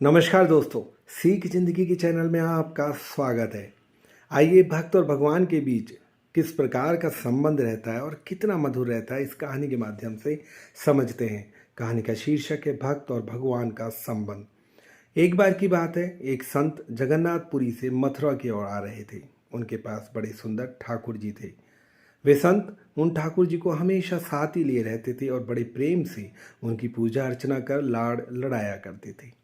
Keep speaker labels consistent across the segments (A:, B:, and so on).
A: नमस्कार दोस्तों, सीख जिंदगी के चैनल में आपका स्वागत है। आइए भक्त और भगवान के बीच किस प्रकार का संबंध रहता है और कितना मधुर रहता है, इस कहानी के माध्यम से समझते हैं। कहानी का शीर्षक है भक्त और भगवान का संबंध। एक बार की बात है, एक संत जगन्नाथपुरी से मथुरा की ओर आ रहे थे। उनके पास बड़े सुंदर ठाकुर जी थे। वे संत उन ठाकुर जी को हमेशा साथ ही लिए रहते थे और बड़े प्रेम से उनकी पूजा अर्चना कर लाड़ लड़ाया करते थे।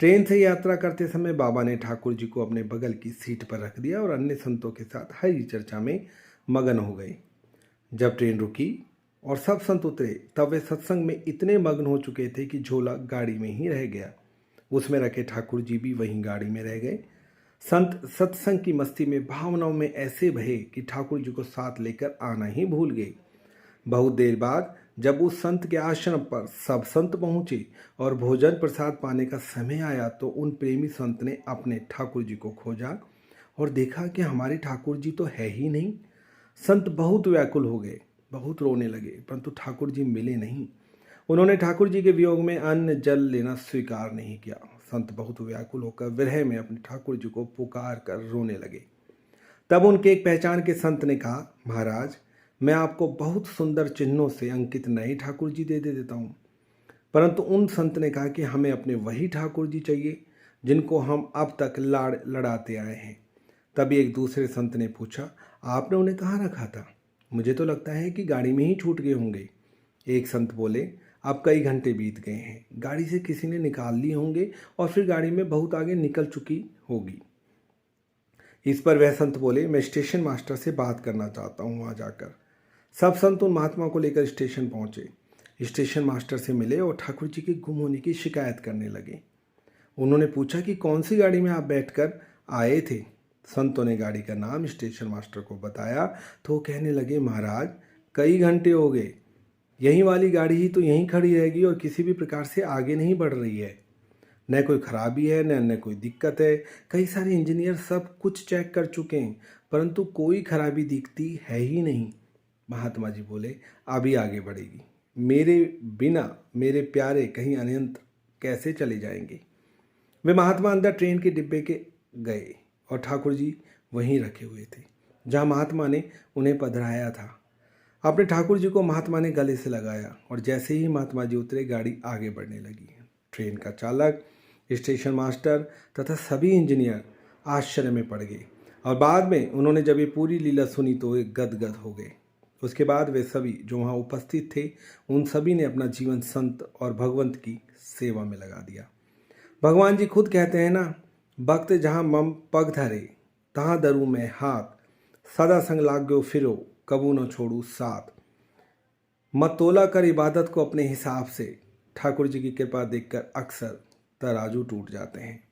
A: ट्रेन से यात्रा करते समय बाबा ने ठाकुर जी को अपने बगल की सीट पर रख दिया और अन्य संतों के साथ हरि चर्चा में मगन हो गए। जब ट्रेन रुकी और सब संत उतरे, तब वे सत्संग में इतने मग्न हो चुके थे कि झोला गाड़ी में ही रह गया। उसमें रखे ठाकुर जी भी वहीं गाड़ी में रह गए। संत सत्संग की मस्ती में भावनाओं में ऐसे बहे कि ठाकुर जी को साथ लेकर आना ही भूल गए। बहुत देर बाद जब उस संत के आश्रम पर सब संत पहुंचे और भोजन प्रसाद पाने का समय आया, तो उन प्रेमी संत ने अपने ठाकुर जी को खोजा और देखा कि हमारे ठाकुर जी तो है ही नहीं। संत बहुत व्याकुल हो गए, बहुत रोने लगे, परंतु ठाकुर जी मिले नहीं। उन्होंने ठाकुर जी के वियोग में अन्न जल लेना स्वीकार नहीं किया। संत बहुत व्याकुल होकर विरह में अपने ठाकुर जी को पुकार कर रोने लगे। तब उनके एक पहचान के संत ने कहा, महाराज, मैं आपको बहुत सुंदर चिन्हों से अंकित नए ठाकुर जी दे देता हूँ। परंतु उन संत ने कहा कि हमें अपने वही ठाकुर जी चाहिए जिनको हम अब तक लाड़ लड़ाते आए हैं। तभी एक दूसरे संत ने पूछा, आपने उन्हें कहाँ रखा था? मुझे तो लगता है कि गाड़ी में ही छूट गए होंगे। एक संत बोले, अब कई घंटे बीत गए हैं, गाड़ी से किसी ने निकाल लिए होंगे और फिर गाड़ी में बहुत आगे निकल चुकी होगी। इस पर वह संत बोले, मैं स्टेशन मास्टर से बात करना चाहता हूँ वहाँ जाकर। सब संत उन महात्मा को लेकर स्टेशन पहुँचे। स्टेशन मास्टर से मिले और ठाकुर जी के गुम होने की शिकायत करने लगे। उन्होंने पूछा कि कौन सी गाड़ी में आप बैठकर आए थे। संतों ने गाड़ी का नाम स्टेशन मास्टर को बताया तो वो कहने लगे, महाराज, कई घंटे हो गए, यही वाली गाड़ी ही तो यहीं खड़ी रहेगी और किसी भी प्रकार से आगे नहीं बढ़ रही है। न कोई खराबी है, न कोई दिक्कत है। कई सारे इंजीनियर सब कुछ चेक कर चुके हैं, परंतु कोई खराबी दिखती है ही नहीं। महात्मा जी बोले, अभी आगे बढ़ेगी। मेरे बिना मेरे प्यारे कहीं अनंत कैसे चले जाएंगे। वे महात्मा अंदर ट्रेन के डिब्बे के गए और ठाकुर जी वहीं रखे हुए थे जहां महात्मा ने उन्हें पधराया था। अपने ठाकुर जी को महात्मा ने गले से लगाया और जैसे ही महात्मा जी उतरे, गाड़ी आगे बढ़ने लगी। ट्रेन का चालक, स्टेशन मास्टर तथा सभी इंजीनियर आश्चर्य में पड़ गए और बाद में उन्होंने जब ये पूरी लीला सुनी तो वे गदगद हो गए। उसके बाद वे सभी जो वहाँ उपस्थित थे, उन सभी ने अपना जीवन संत और भगवंत की सेवा में लगा दिया। भगवान जी खुद कहते हैं ना, भक्त जहाँ मम पग धरे तहाँ दरू में हाथ, सदा संग लाग्यो फिरो कबू न छोड़ू साथ। मत तोला कर इबादत को अपने हिसाब से, ठाकुर जी की कृपा देखकर अक्सर तराजू टूट जाते हैं।